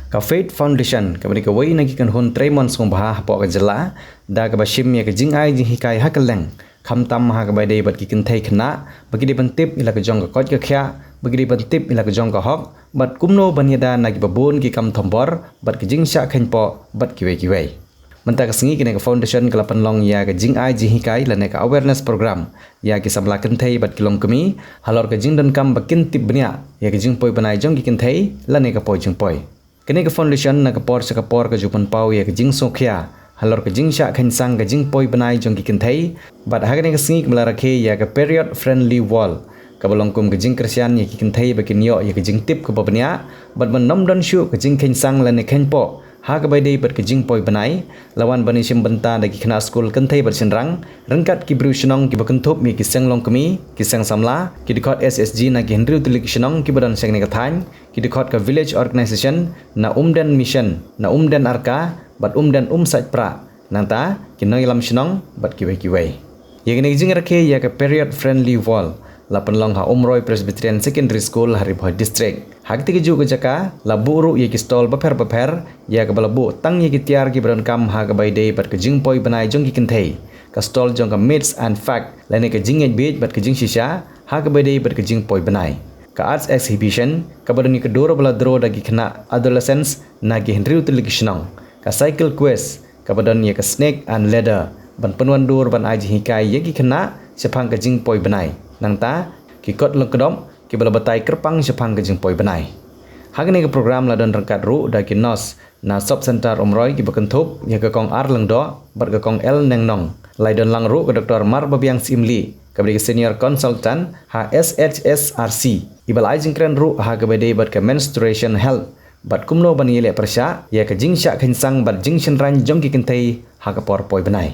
ka Faith Foundation ka bani ka wai nagi kan hon Tremon song bah po ka jela da ka bashim ya ka jing ai jing hikai hakaleng kham tam ha ka bai dei bat ki kin thai khna bagi de ban tip ila ka jong ka kot ka khya bagi de ban tip ila ka jong ka hok bat kumno banyada nagi babon ki kam thombor bat ki jing sha khain po bat ki wei menta ka singi kene ka foundation ka lapan long ya ka jing ai jing hikai la ne ka awareness program ya ki samla kin thai bat ki long kami halor ka jing dan kam bakin tip bania ya ki jing poi banai jong ki kin thai la ne ka poi jing poi kene ka foundation na ka por ka jupan pau ya ka jing sokhya halor ka jing sha khan sang ka jing poi banai jong ki kin thai bat ha kene ka singi kmala rakhe ya ka period friendly wall ka balong kum ka jing krisian ya ki kin thai ba kin yo ya ka jing tip ka babania bat ban nom don shu ka jing khan sang la ne khan po ha ka bai dei bat ka jing poi banai lawan bani sim banta da ki khna school kan thai bat sin rang rangkat ki bru shnong ki bakan thop mi ki sang long kami ki sang samla ki dikot SSG na ki hendru tulik shnong ki badan sang ne ka than ki dikot ka village organization na umden mission na umden arka bat umden sat pra nanta ki noi lam shnong bat ki wei ye ne jing rakhe ya ka period friendly wall lapan long ha Umroy Presbyterian Secondary School Haribhoi District hak tigi ju jaka la buru ye ki stall baper ya ka balabu tang ye ki tiar ki bran kam ha ka bai dei bat ka jing poi banai jong ki kin thei ka stall jong ka myths and fact la ne ka jing ye bej bat ka jing shisha ha ka bai dei bat ka jing poi banai ka arts exhibition ka badani ka doro bala dro da ki khna adolescents na ki hendri utul ki shnong ka cycle quest ka badan ye ka snake and ladder ban penwan dur ban aji hikai ye ki khna sepang ka jing poi banai nangta ki kot leng kedom ki bala batai kerpang sepang ka jing poi banai hagni ka program la dan rangkat ru da ki nos na sub center Umroy ki bakan thop ya ka kong ar leng do bar ka kong el neng nong lai dan lang ru ka Dr. Mar Babiang Simli ka bri senior consultant HSHSRC ibal ai jing kren ru ha ka bede bat ka menstruation health bat kumno ban yele persya ya ka jing sha khin sang bat jing shin ran jong ki kin thei ha ka por poi banai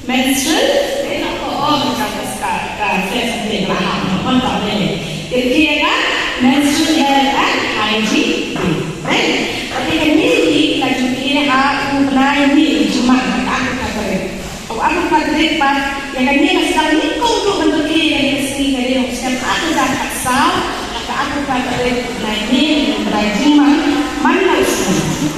menstrual nak ko macam sekarang saya sampai paham apa ni dia kan menstrual health and hygiene right tapi ini lagi kira aku pernah ni cuma aku kata aku kata pas yang ni sekarang ni kau tu bentuk kira yang sini dari setiap aku dah kasar aku kata ni berajin mana semua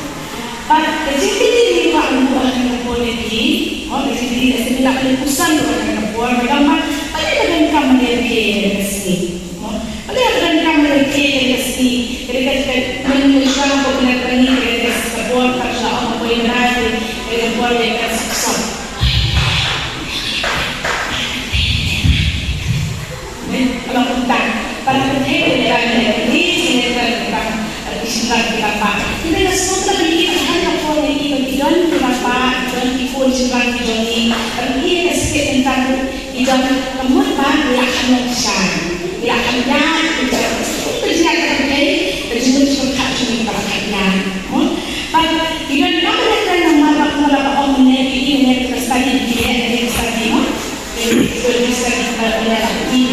but kecil-kecil ni aku boleh di jadi sebelah paling pusat orang buat macam ada dengan kamera yang mesti ada dengan kamera yang mesti mereka menyusun popular ini mereka sebuah kerja apa boleh berada mereka buat mereka sukses kalau tentang pada penting mereka ini tentang istilah kita pak kita semua terlihat hanya apa yang kita kenapa dan ikut jalan ini ini sikit tentang idan kemudian dia akan mencapai dia akan jadi terjadi terjadi sesuatu yang berkaitan pada idan nama yang mana orang ini terstadi dia terstadi bisa di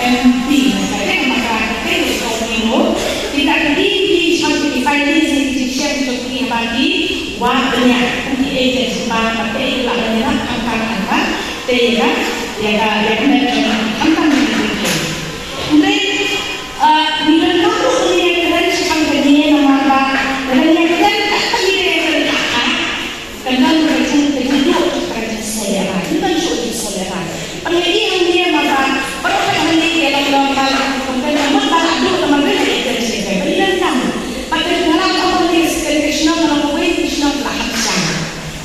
MP saya maka tidak di sampai finance institution untuk bagi waktunya untuk agensi bank tapi lainnya angkat tidak ya angkat begitu. Kemudian bila kamu melihat sepanjangnya nama dan yang kita kenal terjadi selera bukan suatu selera. Penelitian dia maka orang ini dalam kemudian masalah itu teman-teman agensi saya berikan kamu. Pada dalam komunitas Krishna dalam way Krishna telah habiskan.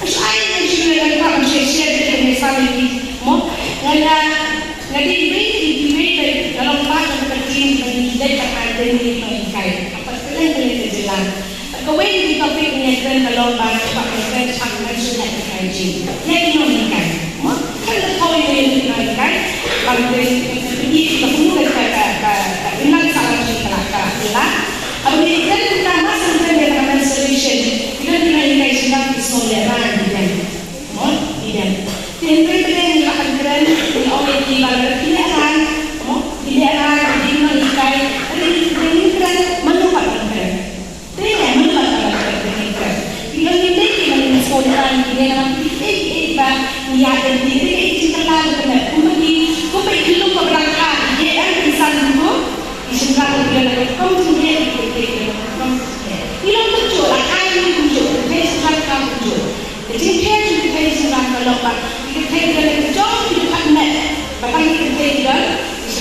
Saya juga ada kamu share dengan misalnya mo, jadi debate dalam bahasa terkini bagi kita ada ini mengikat. Apa sekalian boleh terjelas. Kawin di topik ini dalam bahasa Pakistan akan sudah dikaji. Yang mengikat. Kalau kau yang mengikat, kalau ini kita perlu kita ingat salah kita.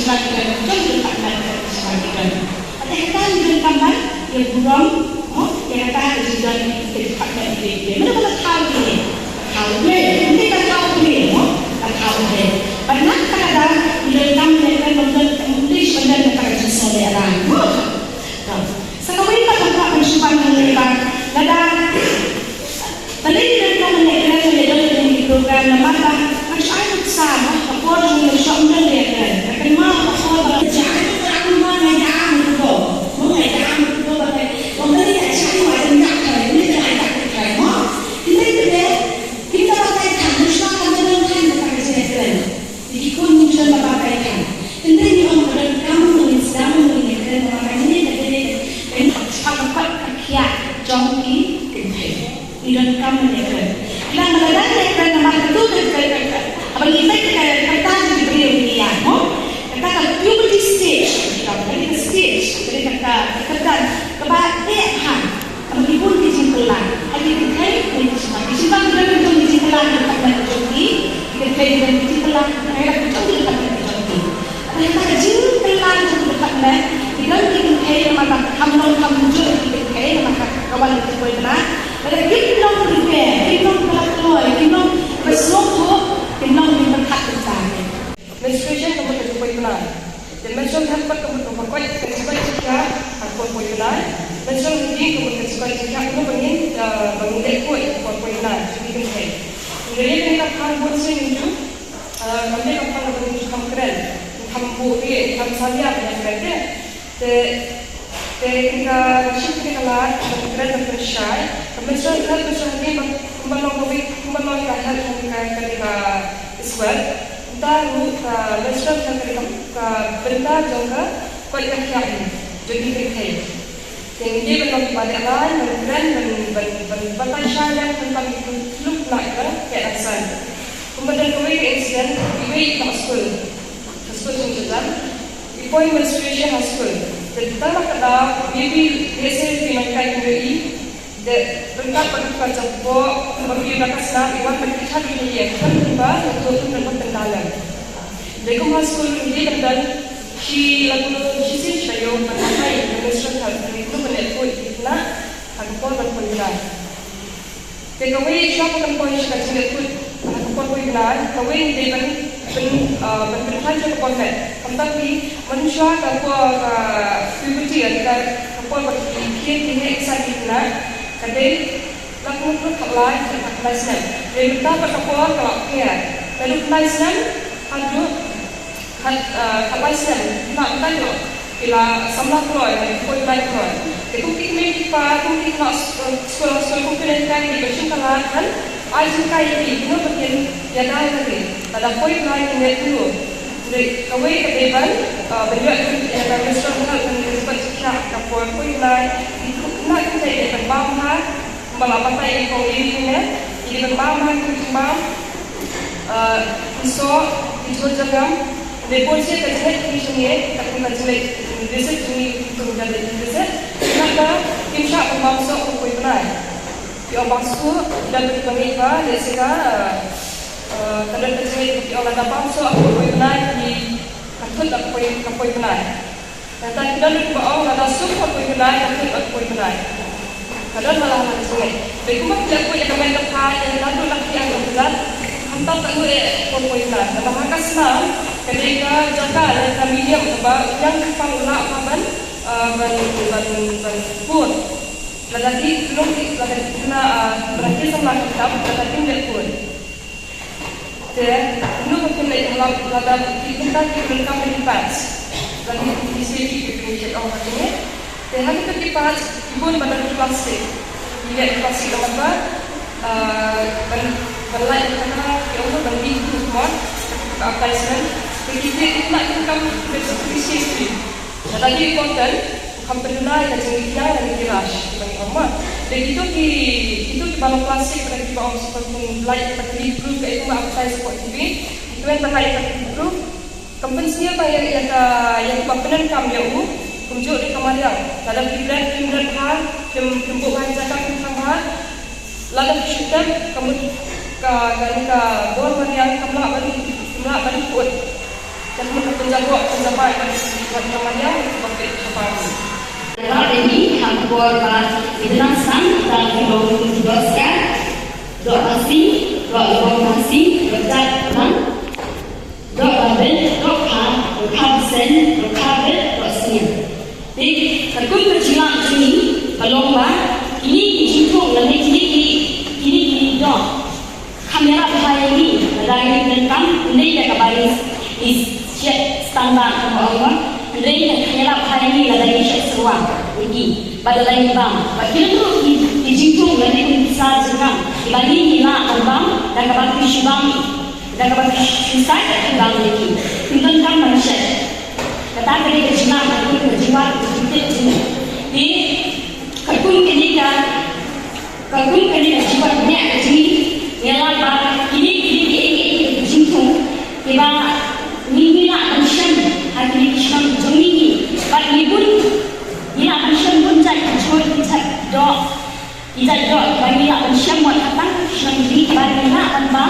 sebagian jom dekat nak sebagian. Ada kata dengan kamar yang buram, yang kata dengan dekat nak dia. Mana kalau tahu ni, tahu ni, ini kan tahu ni, kan tahu ni. Banyak kadang bila kami dengan menulis benda dekat seseorang. Sekarang kita dapat bersumpah dengan nada. Tadi kita mengenai program lembaga macam apa sama, apa yang bersama dengan akan mahu apa berjalan aku mana yang itu, mana yang itu bagai, orang yang cakap macam nak kerja, ini tak kerja, kita bagai kan, mesti akan menentukan apa kerja. Jadi kau mesti bagai kan, ini orang kamu mengislam mengenai bagai ini dan apa kerja jompi kerja, ini kamu mengenai. Ilang magaganda yung naman katulad abang ifay kaya diberi umiyan mo kata puberty stage kaya stage kaya kata kebahagiaan abang ibun kesimpulan ay kaya kesimpulan dengan kesimpulan dengan joki kaya dengan kesimpulan kaya joki dengan joki kaya kata kesimpulan dengan dengan kaya mata hamnon hamjur kaya mata kawan itu boleh Pada kita prepare, kita berlaku, kita bersoho, kita berkat bersama. Menstruation kamu tak boleh benar. Dan menstruation dapat kamu tak boleh kecuali jika aku boleh benar. Menstruation ini kamu kecuali jika kamu bangun lekoi aku boleh benar. Jadi kita. Jadi kita akan bersih itu. Kami akan bersih kamu keren. Kamu boleh, kamu sahaja yang keren. Ketika nasib kita lah, keren dan bersih. Menstruasi ini membangun hal ketika iswal. Tahu menstruasi ketika benda jangka kualitas yang jadi terkait. Yang dia berlaku pada lain, berkeren dan berbatasya yang tentang itu luk nak keadaan. Kemudian kami insiden ibu tak sekolah tuntutan. Ibu menstruasi sekolah. Dan pertama kata ibu biasa dimakai ibu berkat pada jumpa bagi nakasna iwan berkisah dunia kan tiba untuk mendapat kendalan. Jadi masuk ini dan si lagu si saya mengenai menstruasi itu menelpon itu aku berpikir. Jadi kami siapa kan kau yang sudah menelpon aku berpikir kami dengan berkata juga konten. Tetapi manusia aku puberty aku berpikir ini eksakitnya. Kadang lakukan perkelahian dan perkelahian. Dari betapa kapal kalau kia, lalu perkelahian ada perkelahian. Nak tanya, bila sama keluar, kau baik keluar. Jadi kita nak sekolah kumpulan di bersyukur kan, ajar kaya ini, kita bagian yang lain lagi. Pada kau yang lain dulu. Jadi kau kedepan berjuang yang kami sekarang dan sebab syak kapal kau yang lain. Nak kita berbahasa melampaui kongsinya, ini berbahasa cuma isu jangam, deposisi kerja di sini, tapi kerja di sini itu menjadi besar. Maka insya berbahasa untuk benar. Di obasku dan berpengibar, jika kalau kerja di orang berbahasa untuk benar di katut aku benar. Dan kita lupa orang ada suka aku benar, katut aku benar. Kadang malah langsung. Jadi kumpulan aku yang kami lepas yang lalu lagi yang berat, hantar tak boleh kumpulan. Dalam hak Islam, ketika jaga dan medium sebab yang pangula kapan pun. Lagi belum lagi kena berarti sama kitab lagi tidak pun. Dan ini mungkin dalam kita belum lepas. Lagi di sini kita orang ini. Dan hari keempat, ibu pada plastik. Dia plastik apa? Berlain karena kita beli semua apa istilahnya. Jadi kita nak income bersih. Tadi konten hampir naik dan yang lagi rush bagi rumah. Dan itu di balon plastik pada di bawah seperti light seperti grup itu apa support TV. Itu yang terkait dengan grup. Kompensasi apa yang benar kami lalu. Kunjuk di kamar yang dalam pikiran hal jemput bahan zakat sama lalu syukur kemudian ke bor yang kamlah balik pun dan menjadi Kalau ini hampir berdasarkan dan dibebaskan doa nasi berjatuhan doa babel doa kabsen kabel doanya. Jadi kalau berjalan ini kalau ini dihitung dan ini doa kamera bahaya ini dari tentang ini dah kembali is standar Allah. Dari kamera bahaya ini dari sesuatu lagi pada lain bang. Bagi itu dihitung dan bisa jangan bagi nila albang dan kembali syibang dan kembali susah dan bang lagi. Tentang manusia. Kata dari kejiwaan dan kejiwaan itu di kalkun kenika jiwa banyak kecil. Ialah bahawa ini berjumpa tiba minggu nak mention hari Islam jomini pada minggu ni nak mention pun cak cuy cak dok bagi nak mention buat apa Islam ini bagi nak tanpa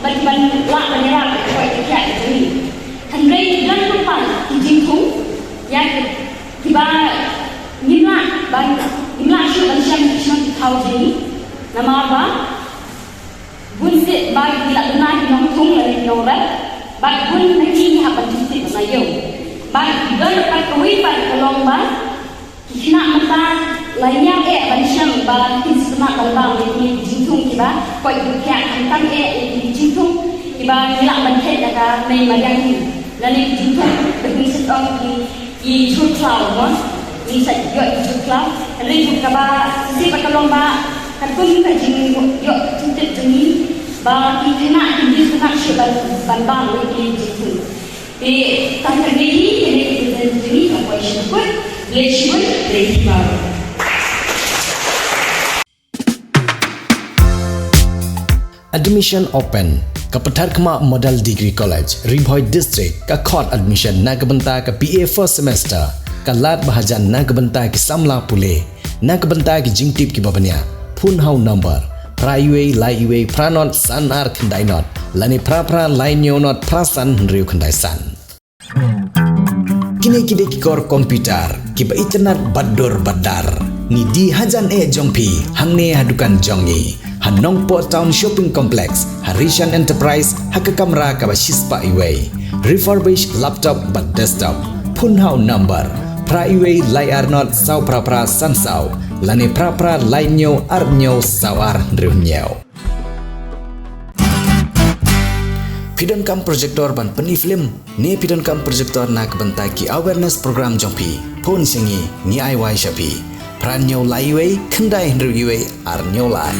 bagi lah bendera kuat dekat ini henry dan lupa dijumpa yang tiba ni nak bagi ni nak syuk Islam tahu jadi nama apa Bunsit bagi tidak benar nongtung dari norak, bagi pun nanti apa bunsit menayu. Bagi juga lepas kawin bagi kelomba, kita mata lainnya bagi bagi semak kelomba ini jintung kita, kau berkiat tentang ini jintung kita tidak menjadi jaga memayang ini. Lalu jintung berfungsi di curcau, ini saja di curcau. Lalu juga sisi kelomba. Kalau kita jing yuk cinta jing bagi kena ini kena sebab bambang lagi jing. Tanya lagi ini kita jing apa isyukut, leshun lehbar. Admission open. Kepetar Kemak Model Degree College, Ribhoi District, ka court admission na kebenta ke BA first semester, ka lat bahajan na kebenta ke Samla Pule, na kebenta ke Jingtip ki babanya. Phun hau number praiwe laiwe pranot sanar khandai not lani pra lainyo not prasan riu khandai san kini ki kor komputer ki ba internet bador badar ni di hajan jongpi hangne hadukan jongi hanong po town shopping complex Harishan Enterprise haka kamera ka ba shispa iwe refurbish laptop but desktop phun hau number praiwe lai arnot sau pra sansau lani pra lainyo arnyo sawar riunyo pidon kam projector ban peni film ni pidon kam projector na kebentai ki awareness program jompi pon singi ni ai shapi pranyo laiwe khandai riuwe arnyo lai